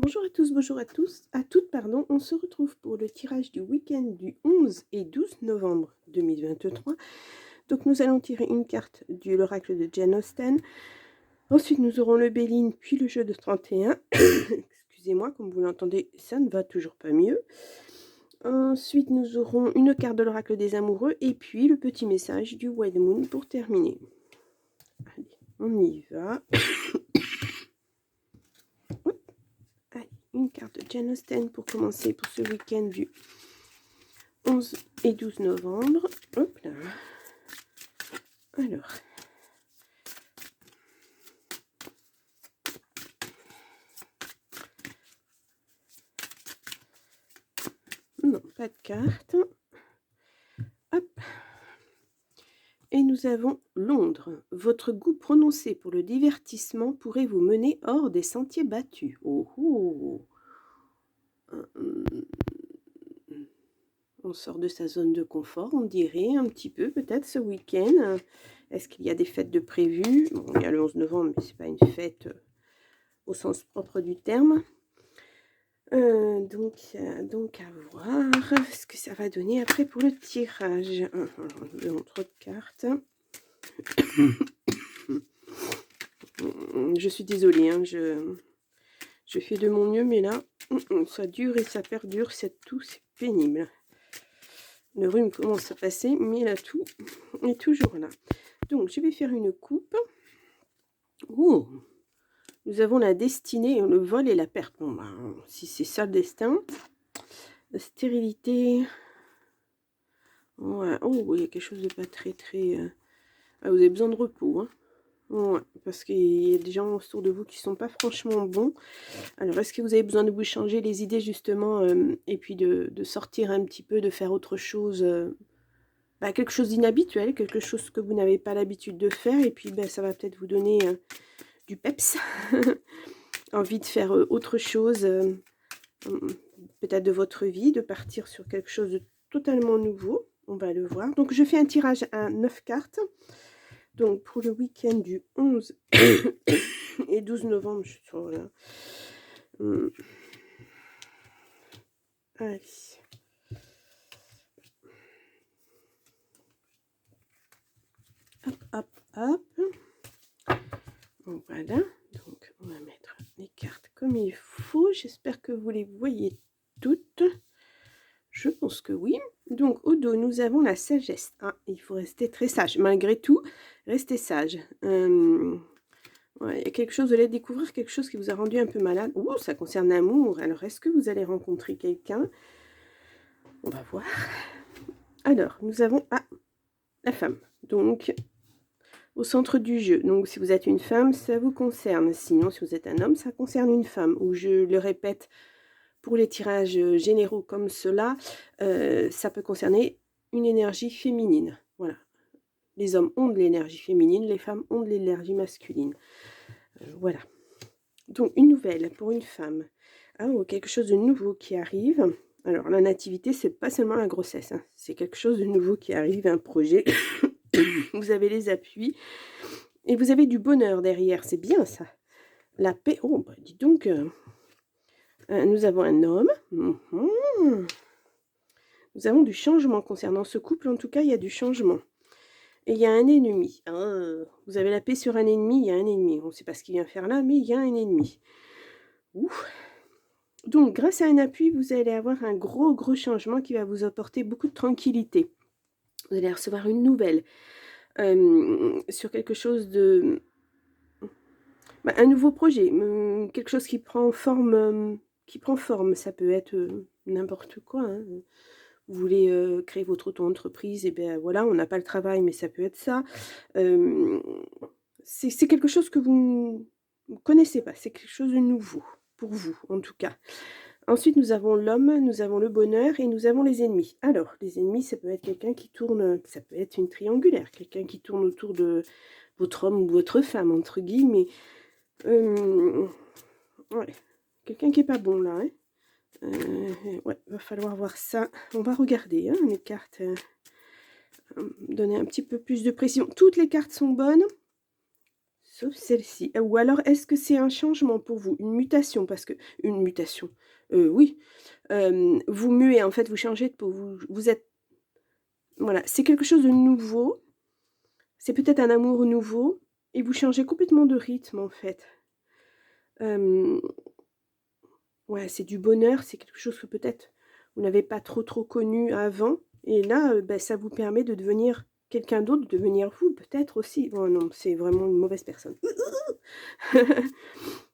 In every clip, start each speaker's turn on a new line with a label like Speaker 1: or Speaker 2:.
Speaker 1: Bonjour à tous, bonjour à tous, à toutes, pardon. On se retrouve pour le tirage du week-end du 11 et 12 novembre 2023. Donc nous allons tirer une carte de l'oracle de Jane Austen. Ensuite nous aurons le Béline, puis le jeu de 31. Excusez-moi, comme vous l'entendez, ça ne va toujours pas mieux. Ensuite nous aurons une carte de l'oracle des amoureux et puis le petit message du White Moon pour terminer. Allez, on y va. Une carte de Jane Austen pour commencer pour ce week-end du 11 et 12 novembre. Hop là. Alors. Non, pas de carte. Hop. Et nous avons Londres. Votre goût prononcé pour le divertissement pourrait vous mener hors des sentiers battus. Oh oh. On sort de sa zone de confort, on dirait, un petit peu, peut-être, ce week-end. Est-ce qu'il y a des fêtes de prévues? Bon, il y a le 11 novembre, mais ce n'est pas une fête au sens propre du terme. Donc à voir ce que ça va donner après pour le tirage. Trop de cartes. Je suis désolée, hein, je fais de mon mieux, mais là, ça dure et ça perdure, c'est tout, c'est pénible. Le rhume commence à passer, mais là, tout est toujours là. Donc, je vais faire une coupe. Oh, nous avons la destinée, le vol et la perte. Bon, ben, si c'est ça le destin. La stérilité. Ouais. Oh, il y a quelque chose de pas très... Ah, vous avez besoin de repos, hein. Ouais, parce qu'il y a des gens autour de vous qui sont pas franchement bons. Alors, est-ce que vous avez besoin de vous changer les idées, justement, et puis de sortir un petit peu, de faire autre chose, quelque chose d'inhabituel, quelque chose que vous n'avez pas l'habitude de faire, et puis ça va peut-être vous donner du peps, envie de faire autre chose, peut-être de votre vie, de partir sur quelque chose de totalement nouveau. On va le voir. Donc, je fais un tirage à 9 cartes. Donc, pour le week-end du 11 et 12 novembre, je suis sur là. Allez. Hop, hop, hop. Donc, voilà. Donc, on va mettre les cartes comme il faut. J'espère que vous les voyez toutes. Je pense que oui. Donc, au dos, nous avons la sagesse. Ah, il faut rester très sage. Malgré tout, restez sage. Ouais, il y a quelque chose, vous allez découvrir quelque chose qui vous a rendu un peu malade. Oh, ça concerne l'amour. Alors, est-ce que vous allez rencontrer quelqu'un? On va voir. Alors, nous avons la femme. Donc, au centre du jeu. Donc, si vous êtes une femme, ça vous concerne. Sinon, si vous êtes un homme, ça concerne une femme. Ou je le répète, pour les tirages généraux comme cela, ça peut concerner une énergie féminine. Voilà. Les hommes ont de l'énergie féminine, les femmes ont de l'énergie masculine. Voilà. Donc, une nouvelle pour une femme. Quelque chose de nouveau qui arrive. Alors, la nativité, c'est pas seulement la grossesse. Hein. C'est quelque chose de nouveau qui arrive, un projet. Vous avez les appuis. Et vous avez du bonheur derrière. C'est bien, ça. La paix. Oh, dis donc. Nous avons un homme. Nous avons du changement concernant ce couple. En tout cas, il y a du changement. Et il y a un ennemi. Vous avez la paix sur un ennemi, il y a un ennemi. On ne sait pas ce qu'il vient faire là, mais il y a un ennemi. Ouf. Donc, grâce à un appui, vous allez avoir un gros changement qui va vous apporter beaucoup de tranquillité. Vous allez recevoir une nouvelle sur quelque chose de... un nouveau projet, quelque chose qui prend forme. Ça peut être n'importe quoi. Hein. Vous voulez créer votre auto-entreprise, et bien voilà, on n'a pas le travail, mais ça peut être ça. C'est quelque chose que vous ne connaissez pas, c'est quelque chose de nouveau, pour vous en tout cas. Ensuite, nous avons l'homme, nous avons le bonheur et nous avons les ennemis. Alors, les ennemis, ça peut être quelqu'un qui tourne, ça peut être une triangulaire, quelqu'un qui tourne autour de votre homme ou votre femme, entre guillemets. Ouais, quelqu'un qui n'est pas bon là, hein. Ouais, va falloir voir ça. On va regarder les cartes, donner un petit peu plus de précision. Toutes les cartes sont bonnes, sauf celle-ci. Ou alors, est-ce que c'est un changement pour vous? Une mutation? Parce que... Une mutation. Oui. Vous muez, en fait, vous changez de peau. Vous êtes... Voilà, c'est quelque chose de nouveau. C'est peut-être un amour nouveau. Et vous changez complètement de rythme, en fait. Ouais, c'est du bonheur. C'est quelque chose que peut-être vous n'avez pas trop connu avant. Et là, ben, ça vous permet de devenir quelqu'un d'autre, de devenir vous, peut-être aussi. Oh non, c'est vraiment une mauvaise personne.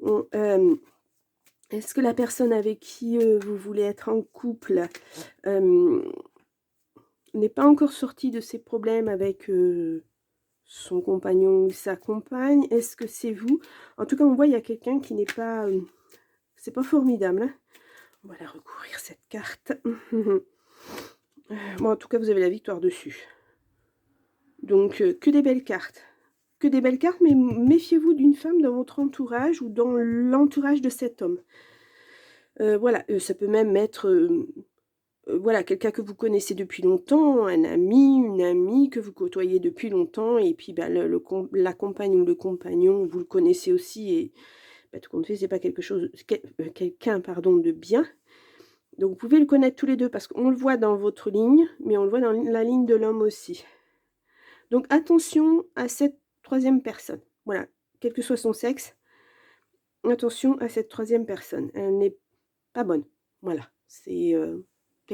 Speaker 1: Bon, est-ce que la personne avec qui vous voulez être en couple n'est pas encore sortie de ses problèmes avec son compagnon ou sa compagne? Est-ce que c'est vous? En tout cas, on voit il y a quelqu'un qui n'est pas... c'est pas formidable. Hein, on va la recouvrir, cette carte. Bon, en tout cas, vous avez la victoire dessus. Donc, que des belles cartes. Que des belles cartes, mais méfiez-vous d'une femme dans votre entourage ou dans l'entourage de cet homme. Voilà, ça peut même être voilà, quelqu'un que vous connaissez depuis longtemps, un ami, une amie que vous côtoyez depuis longtemps, et puis bah, la compagne ou le compagnon, vous le connaissez aussi, et bah, tout compte fait, c'est pas quelque chose, quelqu'un pardon, de bien. Donc vous pouvez le connaître tous les deux, parce qu'on le voit dans votre ligne, mais on le voit dans la ligne de l'homme aussi. Donc attention à cette troisième personne. Voilà, quel que soit son sexe, attention à cette troisième personne. Elle n'est pas bonne. Voilà, c'est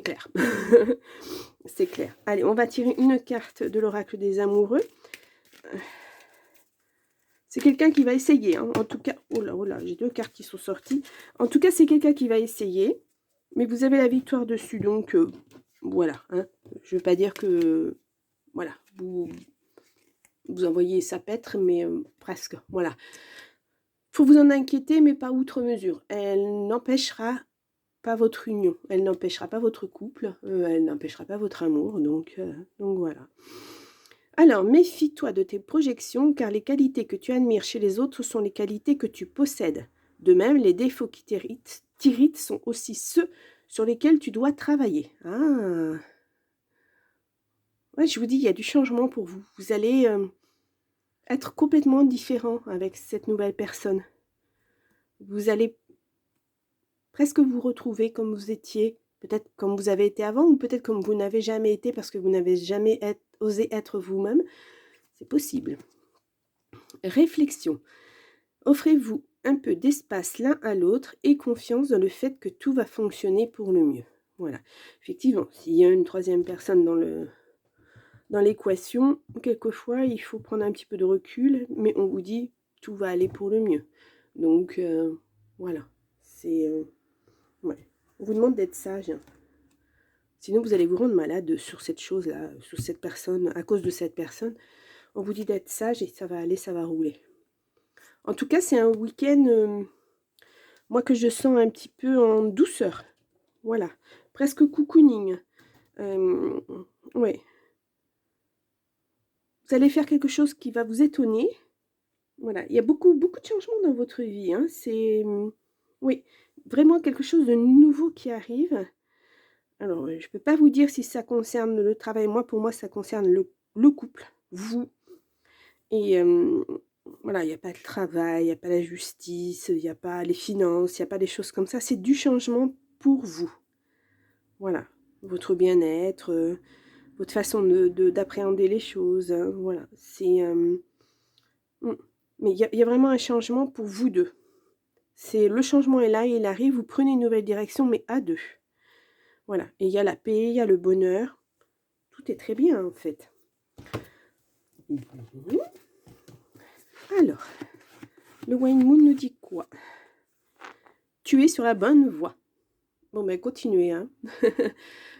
Speaker 1: clair. C'est clair. Allez, on va tirer une carte de l'oracle des amoureux. C'est quelqu'un qui va essayer. Hein. En tout cas, oh là, j'ai deux cartes qui sont sorties. En tout cas, c'est quelqu'un qui va essayer. Mais vous avez la victoire dessus. Donc, voilà. Hein. Je ne veux pas dire que... Voilà, vous envoyez ça pêtre, mais presque. Voilà. Faut vous en inquiéter, mais pas outre mesure. Elle n'empêchera pas votre union. Elle n'empêchera pas votre couple. Elle n'empêchera pas votre amour. Donc voilà. Alors, méfie-toi de tes projections, car les qualités que tu admires chez les autres sont les qualités que tu possèdes. De même, les défauts qui t'irritent sont aussi ceux sur lesquels tu dois travailler. Ah. Ouais, je vous dis, il y a du changement pour vous. Vous allez être complètement différent avec cette nouvelle personne. Vous allez presque vous retrouver comme vous étiez, peut-être comme vous avez été avant, ou peut-être comme vous n'avez jamais été parce que vous n'avez jamais osé être vous-même. C'est possible. Réflexion. Offrez-vous un peu d'espace l'un à l'autre et confiance dans le fait que tout va fonctionner pour le mieux. Voilà. Effectivement, s'il y a une troisième personne dans l'équation, quelquefois, il faut prendre un petit peu de recul, mais on vous dit tout va aller pour le mieux. Donc, voilà. C'est... ouais. On vous demande d'être sage. Hein. Sinon, vous allez vous rendre malade sur cette chose-là, sur cette personne, à cause de cette personne. On vous dit d'être sage et ça va aller, ça va rouler. En tout cas, c'est un week-end, moi, que je sens un petit peu en douceur. Voilà. Presque cocooning. Ouais. Vous allez faire quelque chose qui va vous étonner. Voilà. Il y a beaucoup de changements dans votre vie. Hein. C'est... oui. Vraiment quelque chose de nouveau qui arrive. Alors, je ne peux pas vous dire si ça concerne le travail. Moi, pour moi, ça concerne le couple, vous. Et voilà, il n'y a pas le travail, il n'y a pas la justice, il n'y a pas les finances, il n'y a pas des choses comme ça. C'est du changement pour vous. Voilà, votre bien-être, votre façon d'appréhender les choses. Hein, voilà, c'est... mais il y a vraiment un changement pour vous deux. Le changement est là, il arrive, vous prenez une nouvelle direction, mais à deux. Voilà, et il y a la paix, il y a le bonheur. Tout est très bien, en fait. Alors, le Wine Moon nous dit quoi? Tu es sur la bonne voie. Bon, ben, continuez. Hein.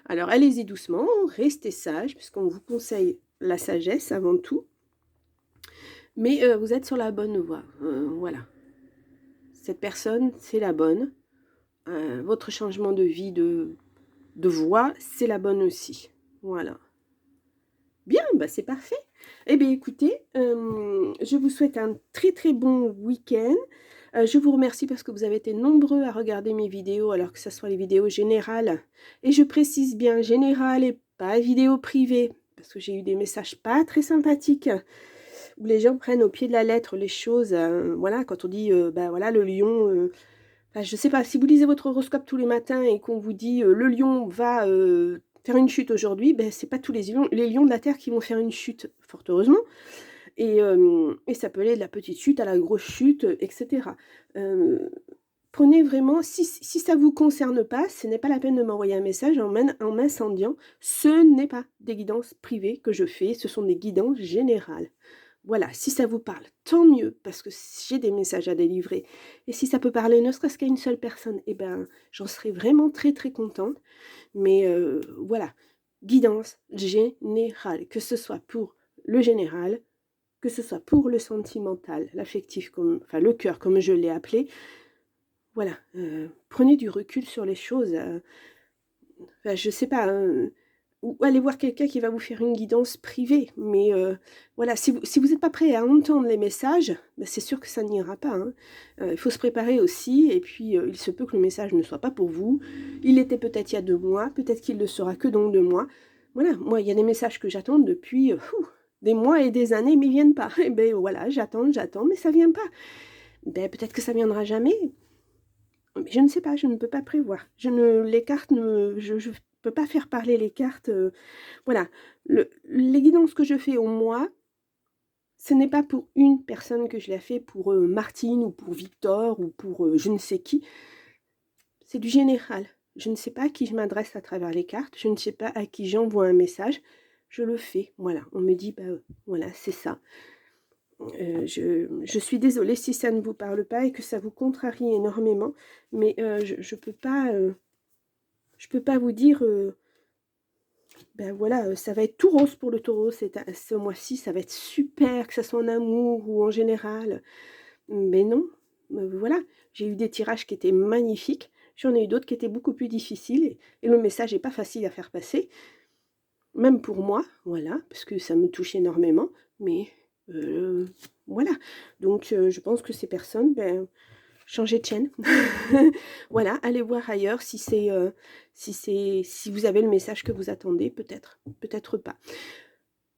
Speaker 1: Alors, allez-y doucement, restez sage, puisqu'on vous conseille la sagesse avant tout. Mais vous êtes sur la bonne voie. Voilà. Cette personne, c'est la bonne. Votre changement de vie, de voie, c'est la bonne aussi. Voilà. Bien, bah c'est parfait. Eh bien, écoutez, je vous souhaite un très bon week-end. Je vous remercie parce que vous avez été nombreux à regarder mes vidéos, alors que ce soit les vidéos générales. Et je précise bien générales et pas vidéos privées, parce que j'ai eu des messages pas très sympathiques. où les gens prennent au pied de la lettre les choses, voilà, quand on dit, bah voilà, le lion, enfin, je sais pas, si vous lisez votre horoscope tous les matins et qu'on vous dit, le lion va faire une chute aujourd'hui, ben c'est pas tous les lions de la Terre qui vont faire une chute, fort heureusement, et ça peut aller de la petite chute à la grosse chute, etc. Prenez vraiment, si ça ne vous concerne pas, ce n'est pas la peine de m'envoyer un message en m'incendiant. Ce n'est pas des guidances privées que je fais, ce sont des guidances générales. Voilà, si ça vous parle, tant mieux, parce que j'ai des messages à délivrer. Et si ça peut parler ne serait-ce qu'à une seule personne, eh ben, j'en serais vraiment très très contente. Mais voilà, guidance générale, que ce soit pour le général, que ce soit pour le sentimental, l'affectif, enfin le cœur, comme je l'ai appelé. Voilà, prenez du recul sur les choses. Enfin, je sais pas, ou allez voir quelqu'un qui va vous faire une guidance privée. Mais voilà, si vous n'êtes pas prêt à entendre les messages, ben c'est sûr que ça n'ira pas. Hein. Il faut se préparer aussi. Et puis, il se peut que le message ne soit pas pour vous. Il était peut-être il y a 2 mois. Peut-être qu'il ne sera que dans 2 mois. Voilà, moi, il y a des messages que j'attends depuis des mois et des années, mais ils ne viennent pas. Et ben voilà, j'attends, mais ça ne vient pas. Ben, peut-être que ça ne viendra jamais. Mais je ne sais pas, je ne peux pas prévoir. Les cartes, je ne peux pas faire parler les cartes. Voilà. Les guidances que je fais au mois, ce n'est pas pour une personne que je la fais, pour Martine ou pour Victor ou pour je ne sais qui. C'est du général. Je ne sais pas à qui je m'adresse à travers les cartes. Je ne sais pas à qui j'envoie un message. Je le fais. Voilà. On me dit, bah voilà, c'est ça. Je suis désolée si ça ne vous parle pas et que ça vous contrarie énormément, mais je peux pas vous dire, ben voilà, ça va être tout rose pour le taureau ce mois-ci, ça va être super, que ça soit en amour ou en général. Mais non, voilà, j'ai eu des tirages qui étaient magnifiques, j'en ai eu d'autres qui étaient beaucoup plus difficiles, et le message n'est pas facile à faire passer, même pour moi, voilà, parce que ça me touche énormément, mais voilà. Donc je pense que ces personnes, ben, changez de chaîne. Voilà, allez voir ailleurs si vous avez le message que vous attendez, peut-être pas.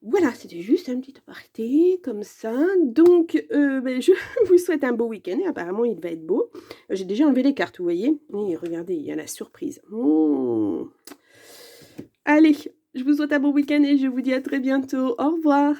Speaker 1: Voilà, c'était juste un petit aparté comme ça. Donc, ben, je vous souhaite un beau week-end et apparemment il va être beau. J'ai déjà enlevé les cartes, vous voyez. Et regardez, il y a la surprise. Allez, je vous souhaite un bon week-end et je vous dis à très bientôt. Au revoir.